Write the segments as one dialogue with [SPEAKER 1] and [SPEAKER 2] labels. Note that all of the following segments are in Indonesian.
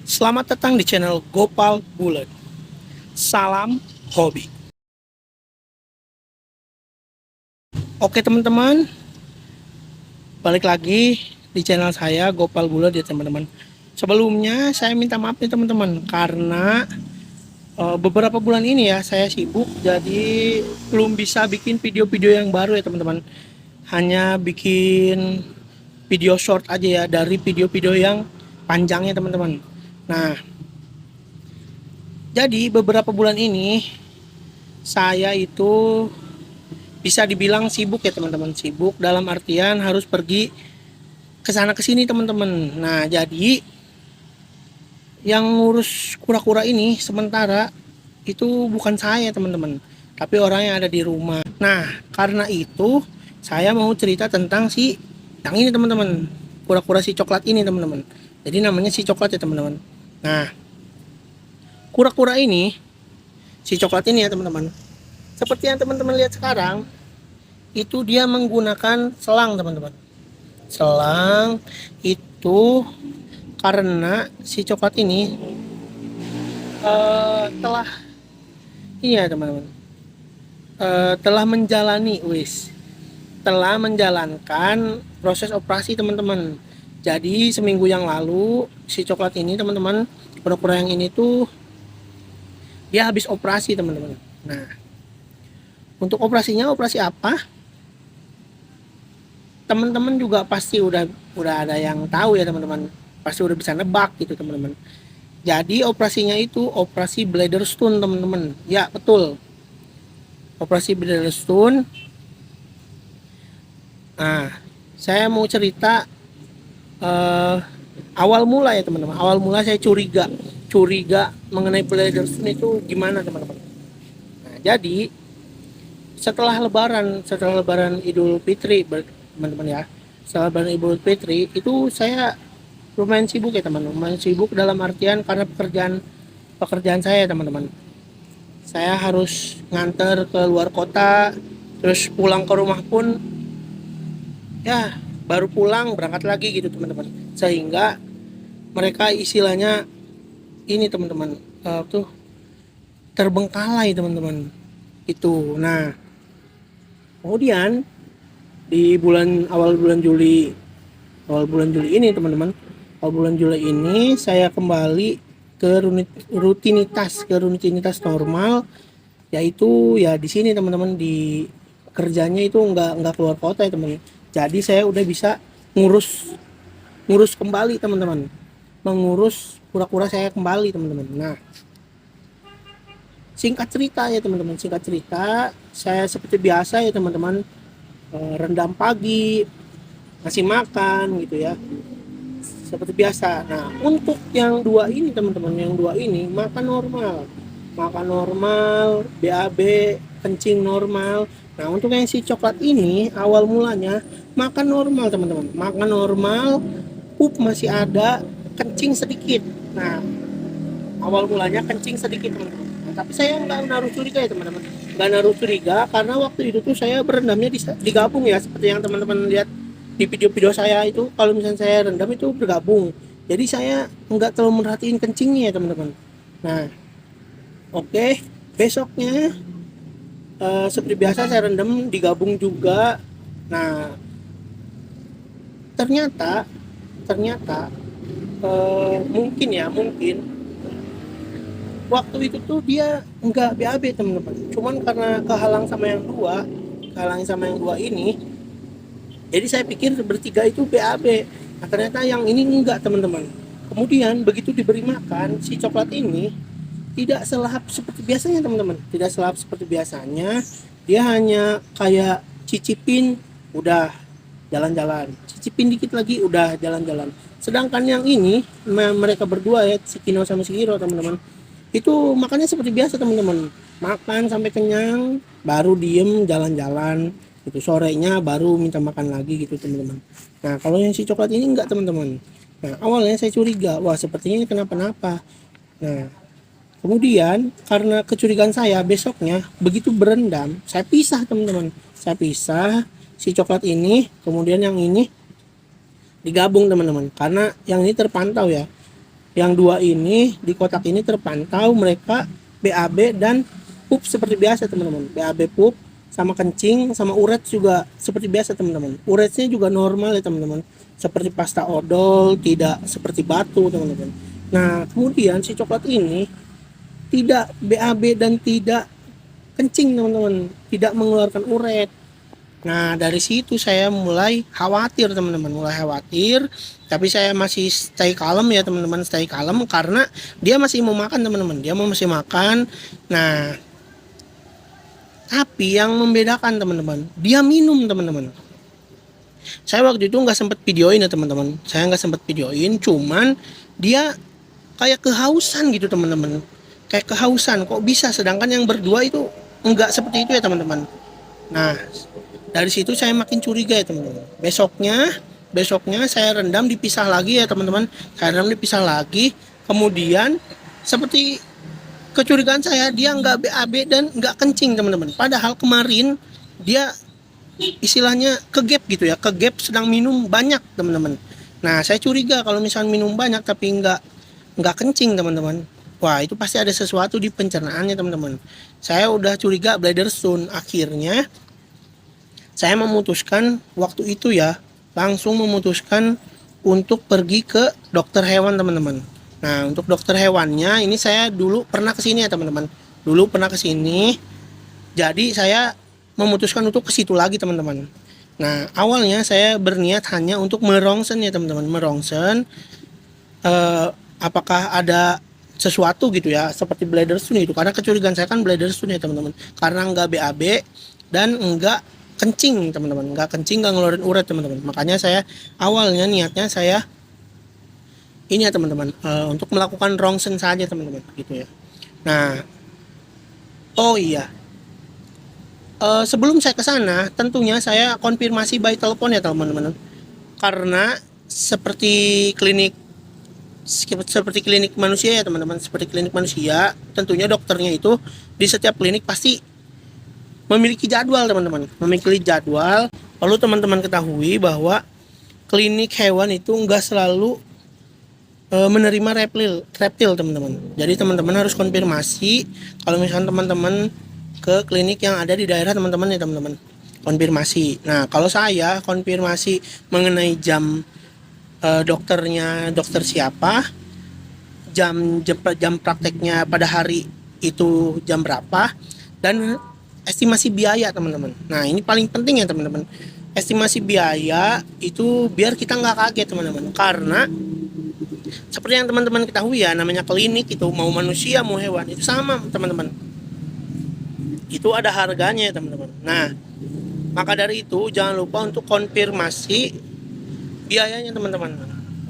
[SPEAKER 1] Selamat datang di channel Gopal Bulet. Salam hobi. Oke teman-teman, balik lagi di channel saya Gopal Bulet ya teman-teman. Sebelumnya saya minta maaf nih teman-teman karena beberapa bulan ini ya saya sibuk, jadi belum bisa bikin video-video yang baru ya teman-teman. Hanya bikin video short aja ya dari video-video yang panjangnya teman-teman. Nah, jadi beberapa bulan ini saya itu bisa dibilang sibuk ya teman-teman. Sibuk dalam artian harus pergi ke sana ke sini teman-teman. Nah, jadi yang ngurus kura-kura ini sementara itu bukan saya teman-teman, tapi orang yang ada di rumah. Nah, karena itu saya mau cerita tentang si yang ini teman-teman, kura-kura si coklat ini teman-teman. Jadi namanya si coklat ya teman-teman. Nah, kura-kura ini, si coklat ini ya teman-teman, seperti yang teman-teman lihat sekarang, itu dia menggunakan selang teman-teman. Selang itu karena si coklat ini telah ini ya teman-teman, telah menjalankan proses operasi teman-teman. Jadi seminggu yang lalu si coklat ini teman-teman, kura-kura yang ini tuh dia habis operasi teman-teman. Nah, untuk operasinya operasi apa? Teman-teman juga pasti udah ada yang tahu ya teman-teman. Pasti udah bisa nebak gitu teman-teman. Jadi operasinya itu operasi bladder stone teman-teman. Ya, betul. Operasi bladder stone. Nah, saya mau cerita awal mula ya teman-teman. Awal mula saya curiga mengenai bladder stone itu gimana teman-teman. Nah, jadi setelah lebaran Idul Fitri teman-teman ya, setelah lebaran Idul Fitri itu saya lumayan sibuk ya teman-teman. Lumayan sibuk dalam artian karena pekerjaan saya teman-teman. Saya harus nganter ke luar kota, terus pulang ke rumah pun ya baru pulang berangkat lagi gitu teman-teman. Sehingga mereka istilahnya ini teman-teman, tuh terbengkalai teman-teman itu. Nah, kemudian di awal bulan Juli ini teman-teman, awal bulan Juli ini saya kembali ke rutinitas normal, yaitu ya di sini teman-teman, di kerjanya itu nggak keluar kota ya teman-teman. Jadi saya udah bisa ngurus kembali teman-teman, mengurus kura-kura saya kembali teman-teman. Nah, singkat cerita, saya seperti biasa ya teman-teman, rendam pagi, ngasih makan gitu ya, seperti biasa. Nah, untuk yang dua ini teman-teman, makan normal, BAB, kencing normal. Nah, untuk yang si coklat ini awal mulanya makan normal teman-teman, makan normal, pup masih ada, kencing sedikit. Nah, awal mulanya kencing sedikit teman-teman. Nah, tapi saya nggak naruh curiga ya teman-teman, nggak naruh curiga karena waktu itu tuh saya berendamnya digabung ya, seperti yang teman-teman lihat di video-video saya itu. Kalau misalnya saya rendam itu bergabung, jadi saya nggak terlalu merhatiin kencingnya ya teman-teman. Nah, oke, besoknya seperti biasa saya rendam digabung juga. Nah, ternyata mungkin waktu itu tuh dia nggak BAB teman-teman, cuman karena kehalang sama yang dua ini, jadi saya pikir bertiga itu BAB. Nah, ternyata yang ini enggak teman-teman. Kemudian begitu diberi makan, si coklat ini tidak selahap seperti biasanya teman-teman, tidak selahap seperti biasanya. Dia hanya kayak cicipin, udah jalan-jalan, cicipin dikit lagi, udah jalan-jalan. Sedangkan yang ini mereka berdua ya, si Kino sama si Hiro teman-teman, itu makannya seperti biasa teman-teman, makan sampai kenyang baru diem jalan-jalan gitu, sorenya baru minta makan lagi gitu teman-teman. Nah, kalau yang si coklat ini enggak teman-teman. Nah, awalnya saya curiga, wah sepertinya ini kenapa-napa. Nah, kemudian karena kecurigaan saya, besoknya begitu berendam saya pisah teman-teman, saya pisah si coklat ini, kemudian yang ini digabung teman-teman, karena yang ini terpantau ya, Yang dua ini di kotak ini terpantau mereka BAB dan pup seperti biasa teman-teman. BAB pup sama kencing sama uret juga seperti biasa teman-teman. Uretnya juga normal ya teman-teman. Seperti pasta odol, tidak seperti batu teman-teman. Nah, kemudian si coklat ini tidak BAB dan tidak kencing teman-teman, tidak mengeluarkan uret. Nah, dari situ saya mulai khawatir teman-teman, mulai khawatir. Tapi saya masih stay calm ya teman-teman, stay calm karena dia masih mau makan teman-teman, dia masih makan. Nah, tapi yang membedakan teman-teman, dia minum teman-teman. Saya waktu itu nggak sempat videoin ya teman-teman, saya nggak sempat videoin, cuman dia kayak kehausan gitu teman-teman, kayak kehausan. Kok bisa, sedangkan yang berdua itu nggak seperti itu ya teman-teman. Nah, dari situ saya makin curiga ya teman-teman. Besoknya saya rendam dipisah lagi ya teman-teman, saya rendam dipisah lagi. Kemudian seperti kecurigaan saya, dia nggak BAB dan nggak kencing teman-teman, padahal kemarin dia istilahnya kegap gitu ya, kegap sedang minum banyak teman-teman. Nah, saya curiga kalau misalnya minum banyak tapi nggak kencing teman-teman, wah itu pasti ada sesuatu di pencernaannya teman-teman. Saya udah curiga bladder stone. Akhirnya saya memutuskan waktu itu ya, langsung memutuskan untuk pergi ke dokter hewan teman-teman. Nah, untuk dokter hewannya ini saya dulu pernah kesini ya teman-teman, dulu pernah kesini. Jadi saya memutuskan untuk ke situ lagi teman-teman. Nah, awalnya saya berniat hanya untuk merongsen ya teman-teman, merongsen apakah ada sesuatu gitu ya, seperti bladder stone itu. Karena kecurigaan saya kan bladder stone ya teman-teman, karena nggak BAB dan nggak kencing teman-teman, nggak kencing, nggak ngeluarin uret teman-teman. Makanya saya awalnya niatnya saya ini ya teman-teman, untuk melakukan rongsen saja teman-teman gitu ya. Nah, oh iya, sebelum saya ke sana, tentunya saya konfirmasi by telepon ya teman-teman. Karena seperti klinik manusia ya teman-teman, seperti klinik manusia, tentunya dokternya itu di setiap klinik pasti memiliki jadwal teman-teman, memiliki jadwal. Perlu teman-teman ketahui bahwa klinik hewan itu enggak selalu menerima reptil teman-teman. Jadi teman-teman harus konfirmasi kalau misalkan teman-teman ke klinik yang ada di daerah teman-teman ya teman-teman, konfirmasi. Nah, kalau saya konfirmasi mengenai jam dokternya, dokter siapa, jam prakteknya pada hari itu jam berapa, dan estimasi biaya teman-teman. Nah, ini paling penting ya teman-teman, estimasi biaya itu biar kita nggak kaget teman-teman. Karena seperti yang teman-teman ketahui ya, namanya klinik itu mau manusia mau hewan itu sama teman-teman, itu ada harganya ya teman-teman. Nah, maka dari itu jangan lupa untuk konfirmasi biayanya teman-teman.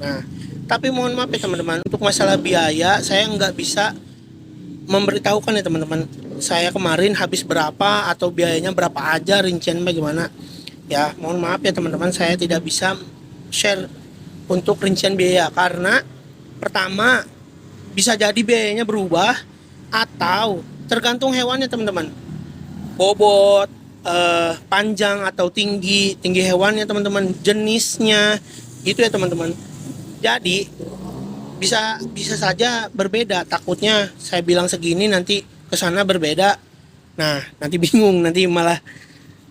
[SPEAKER 1] Nah, tapi mohon maaf ya teman-teman, untuk masalah biaya saya nggak bisa memberitahukan ya teman-teman, saya kemarin habis berapa atau biayanya berapa aja, rincian bagaimana ya. Mohon maaf ya teman-teman, saya tidak bisa share untuk rincian biaya karena pertama bisa jadi biayanya berubah atau tergantung hewannya teman-teman, bobot, panjang atau tinggi hewannya teman-teman, jenisnya gitu ya teman-teman. Jadi bisa saja berbeda, takutnya saya bilang segini nanti kesana berbeda, nah nanti bingung, nanti malah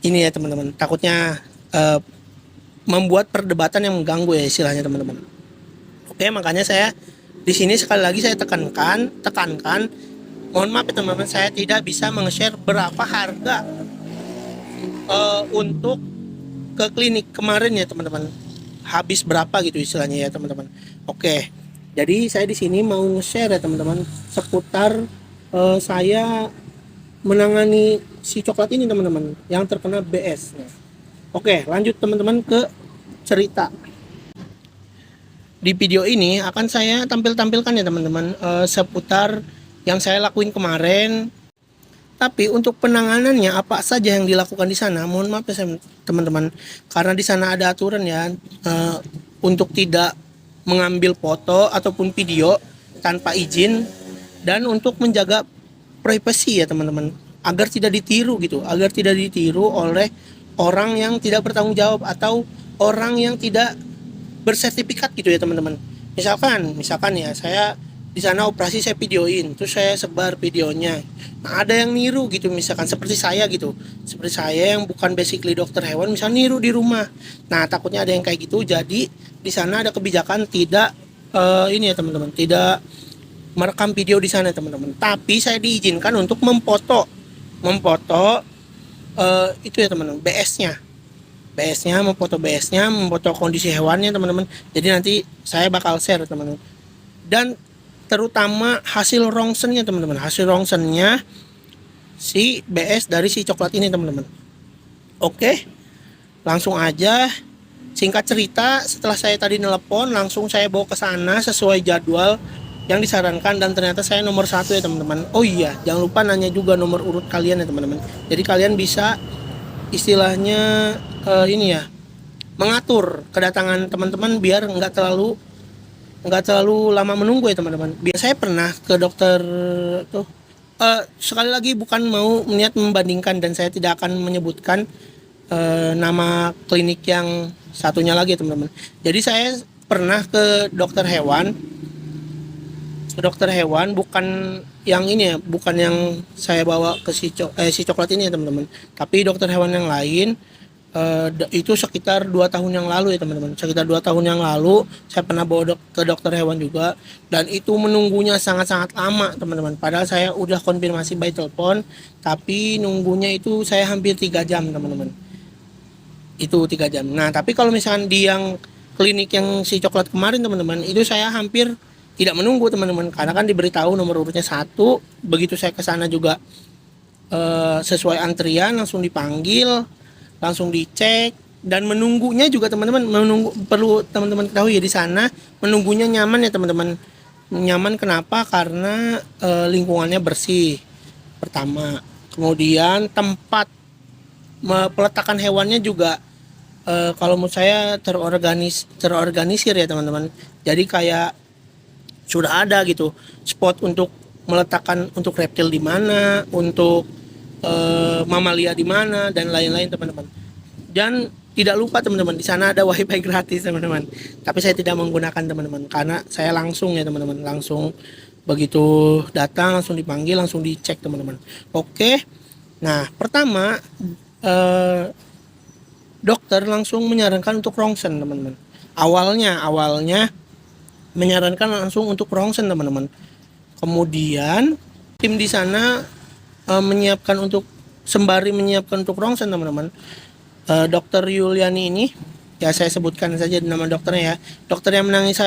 [SPEAKER 1] ini ya teman-teman, takutnya membuat perdebatan yang mengganggu ya istilahnya teman-teman. Oke, makanya saya di sini sekali lagi saya tekankan, mohon maaf ya teman-teman, saya tidak bisa meng-share berapa harga untuk ke klinik kemarin ya teman-teman, habis berapa gitu istilahnya ya teman-teman. Oke, jadi saya di sini mau nge-share ya teman-teman seputar saya menangani si coklat ini teman-teman yang terkena BS. Oke, lanjut teman-teman ke cerita. Di video ini akan saya tampilkan ya teman-teman seputar yang saya lakuin kemarin. Tapi untuk penanganannya apa saja yang dilakukan di sana, mohon maaf ya teman-teman, karena di sana ada aturan ya untuk tidak mengambil foto ataupun video tanpa izin, dan untuk menjaga privasi ya teman-teman, agar tidak ditiru gitu, agar tidak ditiru oleh orang yang tidak bertanggung jawab atau orang yang tidak bersertifikat gitu ya teman-teman. misalkan ya saya di sana operasi, saya videoin, terus saya sebar videonya. Nah, ada yang niru gitu, misalkan seperti saya gitu, seperti saya yang bukan basically dokter hewan, misalnya niru di rumah. Nah, takutnya ada yang kayak gitu. Jadi di sana ada kebijakan tidak ini ya teman-teman, tidak merekam video di sana teman-teman. Tapi saya diizinkan untuk memfoto itu ya teman-teman, BS-nya, memfoto kondisi hewannya teman-teman. Jadi nanti saya bakal share teman-teman. Dan terutama hasil rongsennya teman-teman, hasil rongsennya si BS dari si coklat ini teman-teman. Oke, langsung aja. Singkat cerita, setelah saya tadi nelpon, langsung saya bawa ke sana sesuai jadwal yang disarankan, dan ternyata saya nomor 1 ya teman-teman. Oh iya, jangan lupa nanya juga nomor urut kalian ya teman-teman. Jadi kalian bisa istilahnya ini ya, mengatur kedatangan teman-teman biar nggak terlalu lama menunggu ya teman-teman. Biar saya pernah ke dokter tuh, sekali lagi bukan mau niat membandingkan, dan saya tidak akan menyebutkan nama klinik yang satunya lagi ya teman-teman. Jadi saya pernah ke dokter hewan, bukan yang ini ya, bukan yang saya bawa ke si coklat ini ya teman-teman, tapi dokter hewan yang lain. Itu sekitar 2 tahun yang lalu ya teman-teman, sekitar 2 tahun yang lalu saya pernah bawa ke dokter hewan juga, dan itu menunggunya sangat-sangat lama teman-teman. Padahal saya udah konfirmasi by telepon, tapi nunggunya itu saya hampir 3 jam teman-teman, itu 3 jam. Nah, tapi kalau misalkan di yang klinik yang si coklat kemarin teman-teman, itu saya hampir tidak menunggu teman-teman, karena kan diberitahu nomor urutnya 1. Begitu saya ke sana juga sesuai antrian, langsung dipanggil, langsung dicek, dan menunggunya juga teman-teman, perlu teman-teman ketahui ya, di sana menunggunya nyaman ya teman-teman. Nyaman kenapa? Karena lingkungannya bersih pertama, kemudian tempat peletakan hewannya juga kalau menurut saya terorganisir ya teman-teman. Jadi kayak sudah ada gitu spot untuk meletakkan untuk reptil di mana, untuk mamalia di mana, dan lain-lain teman-teman. Dan tidak lupa teman-teman, di sana ada wifi gratis teman-teman. Tapi saya tidak menggunakan teman-teman, karena saya langsung ya teman-teman, langsung begitu datang langsung dipanggil, langsung dicek teman-teman. Oke. Nah, pertama dokter langsung menyarankan untuk rongsen teman-teman. Awalnya menyarankan langsung untuk rongsen teman-teman. Kemudian tim di sana menyiapkan untuk rongsen teman-teman. Dokter Yuliani ini, ya saya sebutkan saja nama dokternya ya. Dokter yang menangani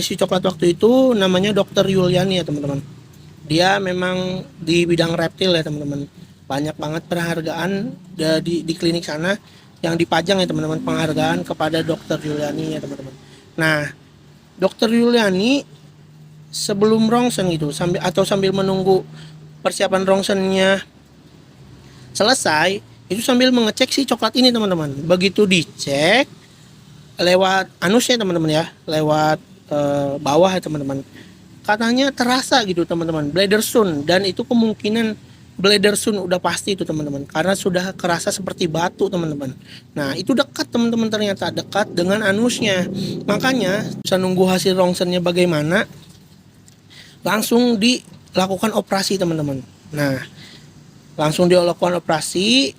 [SPEAKER 1] si coklat waktu itu namanya Dokter Yuliani ya teman-teman. Dia memang di bidang reptil ya teman-teman. Banyak banget penghargaan di klinik sana yang dipajang ya teman-teman, penghargaan kepada Dokter Yuliani ya teman-teman. Nah, Dokter Yuliani sebelum rongsen gitu, sambil menunggu persiapan rongsennya selesai, itu sambil mengecek si coklat ini teman-teman. Begitu dicek lewat anusnya teman-teman ya, lewat bawah ya teman-teman, katanya terasa gitu teman-teman, bladder soon. Dan itu kemungkinan bladder soon udah pasti itu teman-teman, karena sudah kerasa seperti batu teman-teman. Nah, itu dekat teman-teman, ternyata dekat dengan anusnya. Makanya bisa nunggu hasil rongsennya bagaimana, langsung dilakukan operasi teman-teman. Nah, langsung dilakukan operasi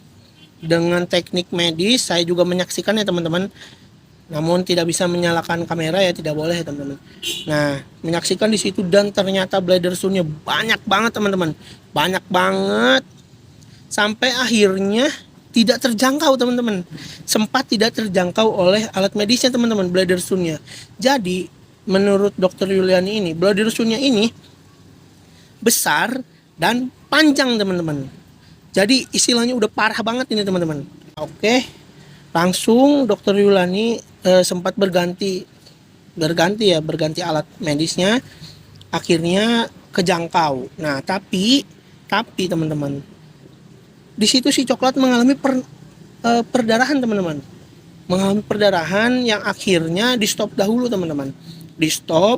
[SPEAKER 1] dengan teknik medis. Saya juga menyaksikan ya teman-teman, namun tidak bisa menyalakan kamera ya, tidak boleh ya teman-teman. Nah, menyaksikan di situ, dan ternyata bladder soon-nya banyak banget teman-teman, banyak banget, sampai akhirnya tidak terjangkau teman-teman, sempat tidak terjangkau oleh alat medisnya teman-teman, bladder soon-nya. Jadi menurut dokter Yuliani ini, bladder soon-nya ini besar dan panjang teman-teman. Jadi istilahnya udah parah banget ini teman-teman. Oke, langsung dokter Yuliani sempat berganti alat medisnya, akhirnya kejangkau. Nah, tapi teman-teman, di situ si coklat mengalami perdarahan teman-teman, mengalami perdarahan yang akhirnya di stop dahulu teman-teman, di stop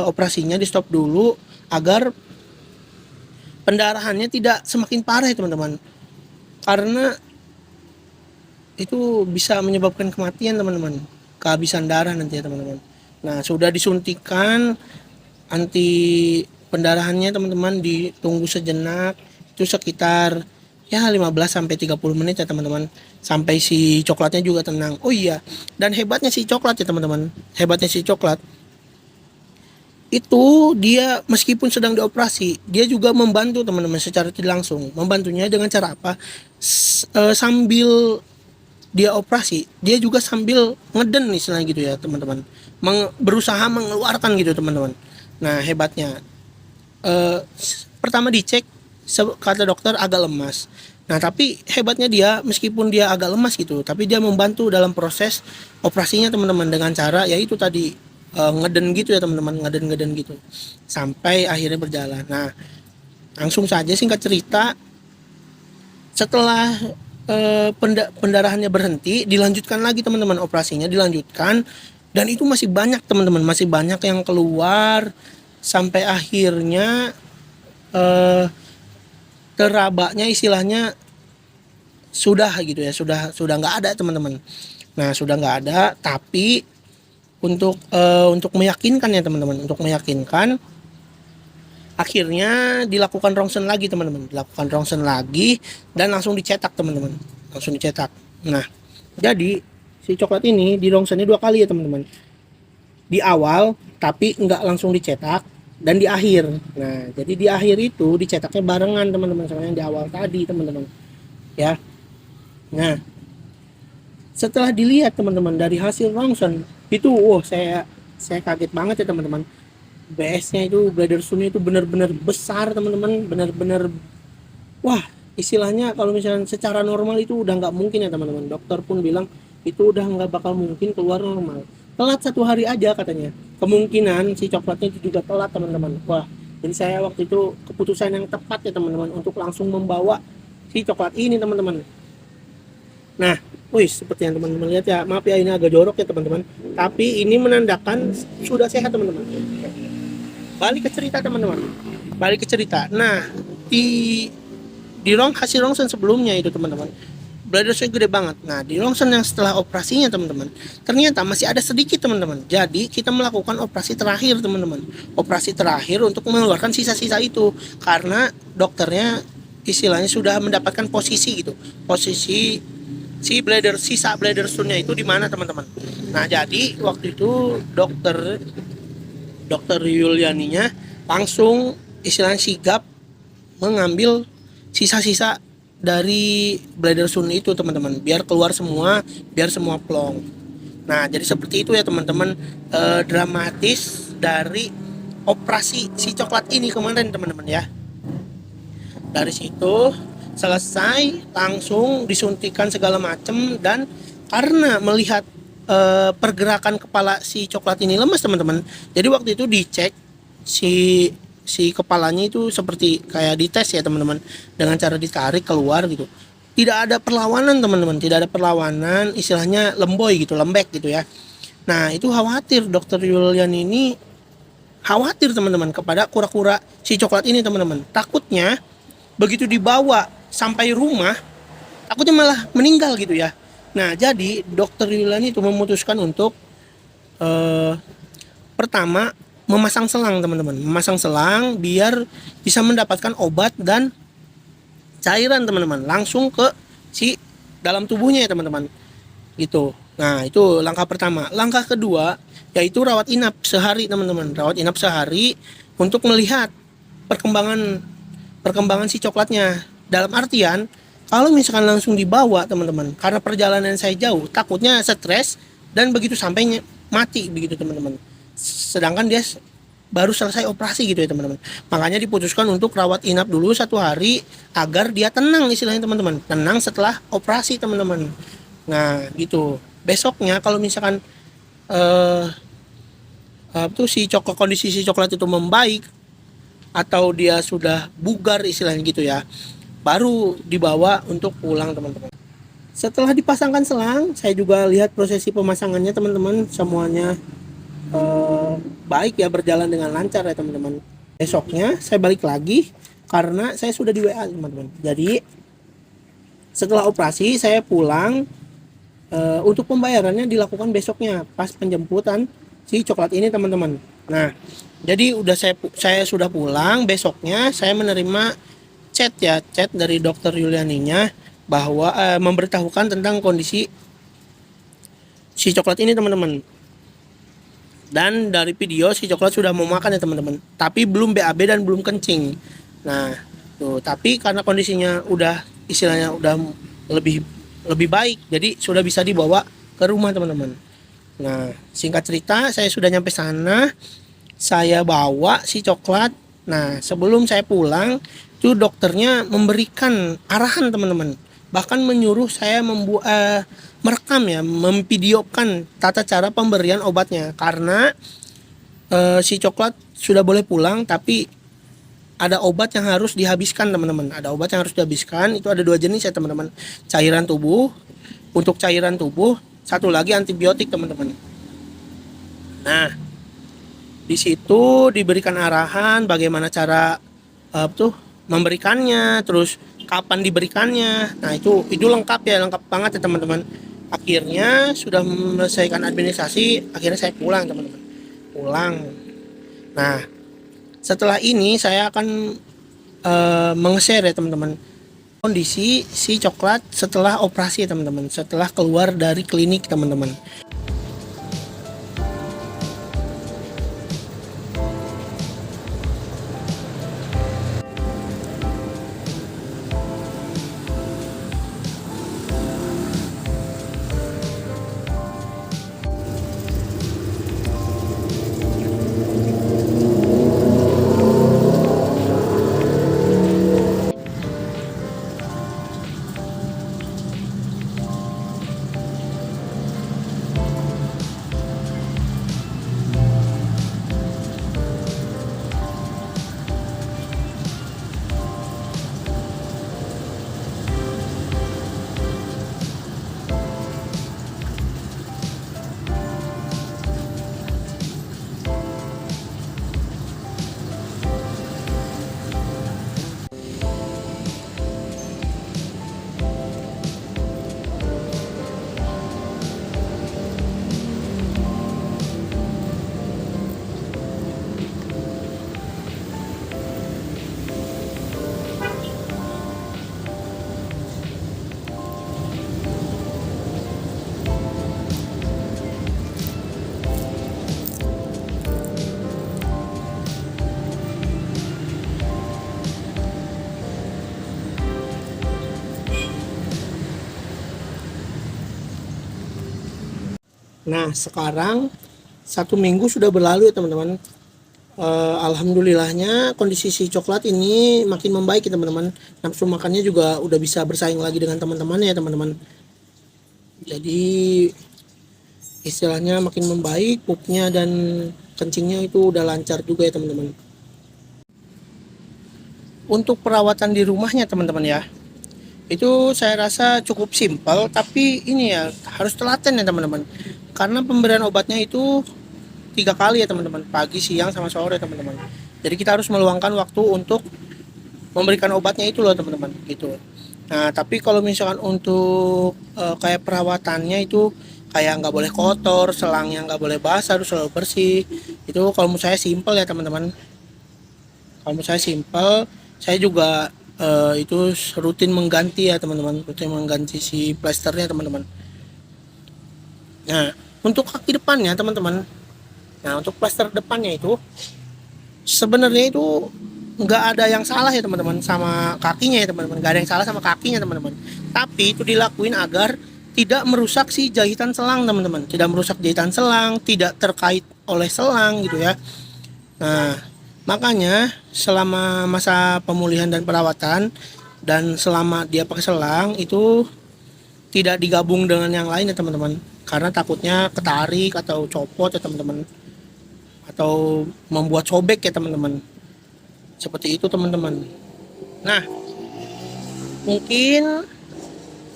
[SPEAKER 1] operasinya, di stop dulu agar pendarahannya tidak semakin parah ya teman-teman, karena itu bisa menyebabkan kematian teman-teman, kehabisan darah nanti ya teman-teman. Nah, sudah disuntikan anti pendarahannya teman-teman, ditunggu sejenak itu sekitar ya 15 sampai 30 menit ya teman-teman, sampai si coklatnya juga tenang. Oh iya, dan hebatnya si coklat ya teman-teman, hebatnya si coklat itu dia meskipun sedang dioperasi, dia juga membantu teman-teman secara tidak langsung. Membantunya dengan cara apa? Sambil dia operasi, dia juga sambil ngeden istilahnya gitu ya teman-teman, berusaha mengeluarkan gitu teman-teman. Nah hebatnya, pertama dicek kata dokter agak lemas. Nah tapi hebatnya dia meskipun dia agak lemas gitu, tapi dia membantu dalam proses operasinya teman-teman dengan cara yaitu tadi ngeden gitu ya teman-teman, ngeden gitu sampai akhirnya berjalan. Nah langsung saja singkat cerita, setelah pendarahannya berhenti, dilanjutkan lagi teman-teman, operasinya dilanjutkan, dan itu masih banyak teman-teman, masih banyak yang keluar sampai akhirnya terabaknya istilahnya sudah gitu ya, sudah nggak ada teman-teman. Nah sudah nggak ada, tapi untuk meyakinkan ya teman-teman, untuk meyakinkan akhirnya dilakukan rongsen lagi teman-teman, dilakukan rongsen lagi dan langsung dicetak teman-teman, langsung dicetak. Nah jadi si coklat ini di rongsennya 2 kali ya teman-teman, di awal tapi nggak langsung dicetak, dan di akhir. Nah jadi di akhir itu dicetaknya barengan teman-teman sama yang di awal tadi teman-teman ya. Nah setelah dilihat teman-teman dari hasil rongsen itu, saya kaget banget ya teman-teman. BS-nya itu, bladder stone-nya itu benar-benar besar teman-teman, benar-benar wah, istilahnya kalau misalnya secara normal itu udah nggak mungkin ya teman-teman. Dokter pun bilang itu udah nggak bakal mungkin keluar normal, telat 1 hari aja katanya, kemungkinan si coklatnya itu juga telat teman-teman. Wah, jadi saya waktu itu keputusan yang tepat ya teman-teman untuk langsung membawa si coklat ini teman-teman. Nah wih, seperti yang teman-teman lihat ya, maaf ya ini agak jorok ya teman-teman, tapi ini menandakan sudah sehat teman-teman. Balik ke cerita teman-teman, balik ke cerita. Nah di hasil rongsen sebelumnya itu teman-teman, bladder stone gede banget. Nah di rongsen yang setelah operasinya teman-teman, ternyata masih ada sedikit teman-teman. Jadi kita melakukan operasi terakhir teman-teman, operasi terakhir untuk mengeluarkan sisa-sisa itu, karena dokternya istilahnya sudah mendapatkan posisi gitu, posisi si sisa bladder stone-nya itu di mana teman-teman. Nah jadi waktu itu dokter Yulianinya langsung istilahnya sigap mengambil sisa-sisa dari bladder stone itu teman-teman, biar keluar semua, biar semua plong. Nah jadi seperti itu ya teman-teman, dramatis dari operasi si coklat ini kemarin teman-teman ya. Dari situ selesai, langsung disuntikan segala macem, dan karena melihat pergerakan kepala si coklat ini lemas teman-teman, jadi waktu itu dicek si kepalanya itu seperti kayak dites ya teman-teman, dengan cara ditarik keluar gitu, tidak ada perlawanan teman-teman, tidak ada perlawanan, istilahnya lemboy gitu, lembek gitu ya. Nah itu khawatir, dokter Yulian ini khawatir teman-teman kepada kura-kura si coklat ini teman-teman, takutnya begitu dibawa sampai rumah takutnya malah meninggal gitu ya. Nah jadi dokter Yulian itu memutuskan untuk pertama memasang selang teman-teman, memasang selang biar bisa mendapatkan obat dan cairan teman-teman langsung ke si dalam tubuhnya ya teman-teman gitu. Nah itu langkah pertama. Langkah kedua yaitu rawat inap sehari teman-teman, rawat inap sehari untuk melihat perkembangan si coklatnya. Dalam artian kalau misalkan langsung dibawa teman-teman, karena perjalanan saya jauh, takutnya stres dan begitu sampainya mati begitu teman-teman, sedangkan dia baru selesai operasi gitu ya teman-teman. Makanya diputuskan untuk rawat inap dulu 1 hari agar dia tenang istilahnya teman-teman, tenang setelah operasi teman-teman. Nah gitu, besoknya kalau misalkan kondisi si coklat itu membaik atau dia sudah bugar istilahnya gitu ya, baru dibawa untuk pulang teman-teman. Setelah dipasangkan selang, saya juga lihat prosesi pemasangannya teman-teman, semuanya baik ya, berjalan dengan lancar ya teman-teman. Besoknya saya balik lagi karena saya sudah di WA teman-teman. Jadi setelah operasi saya pulang, untuk pembayarannya dilakukan besoknya pas penjemputan si coklat ini teman-teman. Nah, jadi saya sudah pulang, besoknya saya menerima chat dari dokter Yulianinya bahwa memberitahukan tentang kondisi si coklat ini teman-teman. Dan dari video si coklat sudah mau makan ya teman-teman, tapi belum BAB dan belum kencing. Nah, tuh, tapi karena kondisinya udah istilahnya udah lebih lebih baik, jadi sudah bisa dibawa ke rumah teman-teman. Nah, singkat cerita saya sudah nyampe sana, saya bawa si coklat. Nah, sebelum saya pulang, itu dokternya memberikan arahan teman-teman. Bahkan menyuruh saya merekam ya, memvideokan tata cara pemberian obatnya. Karena si coklat sudah boleh pulang, tapi ada obat yang harus dihabiskan teman-teman. Ada obat yang harus dihabiskan, itu ada 2 jenis ya teman-teman. Cairan tubuh, untuk cairan tubuh, satu lagi antibiotik teman-teman. Nah, di situ diberikan arahan bagaimana cara memberikannya, terus kapan diberikannya. Nah, itu lengkap ya, lengkap banget ya teman-teman. Akhirnya sudah menyelesaikan administrasi, akhirnya saya pulang teman-teman. Pulang. Nah, setelah ini saya akan meng-share ya teman-teman kondisi si coklat setelah operasi ya teman-teman, setelah keluar dari klinik teman-teman. Nah, sekarang 1 minggu sudah berlalu ya teman-teman. Alhamdulillahnya kondisi si coklat ini makin membaik ya teman-teman. Nafsu makannya juga udah bisa bersaing lagi dengan teman-temannya ya teman-teman. Jadi istilahnya makin membaik, pupnya dan kencingnya itu udah lancar juga ya teman-teman. Untuk perawatan di rumahnya teman-teman ya, itu saya rasa cukup simpel, tapi ini ya harus telaten ya teman-teman. Karena pemberian obatnya itu 3 kali ya teman-teman, pagi, siang, sama sore teman-teman. Jadi kita harus meluangkan waktu untuk memberikan obatnya itu loh teman-teman, gitu. Nah, tapi kalau misalkan untuk kayak perawatannya itu kayak nggak boleh kotor, selangnya nggak boleh basah, harus selalu bersih. Itu kalau menurut saya simpel ya teman-teman. Kalau menurut saya simpel, saya juga itu rutin mengganti ya teman-teman, rutin mengganti si plasternya teman-teman. Nah, untuk kaki depannya teman-teman, nah untuk plaster depannya itu sebenarnya itu nggak ada yang salah ya teman-teman sama kakinya ya teman-teman, nggak ada yang salah sama kakinya teman-teman. Tapi itu dilakuin agar tidak merusak si jahitan selang teman-teman, tidak merusak jahitan selang, tidak terkait oleh selang gitu ya. Nah, makanya selama masa pemulihan dan perawatan dan selama dia pakai selang itu tidak digabung dengan yang lain ya teman-teman, karena takutnya ketarik atau copot ya teman-teman, atau membuat sobek ya teman-teman, seperti itu teman-teman. Nah, mungkin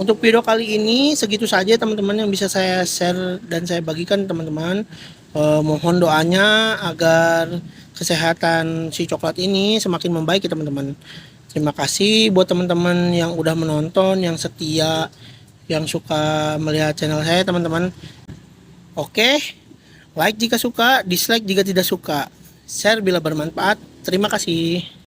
[SPEAKER 1] untuk video kali ini segitu saja teman-teman yang bisa saya share dan saya bagikan teman-teman. Mohon doanya agar kesehatan si coklat ini semakin membaik ya teman-teman. Terima kasih buat teman-teman yang udah menonton, yang setia, yang suka melihat channel saya teman-teman. Oke, Like jika suka, dislike jika tidak suka. Share bila bermanfaat. Terima kasih.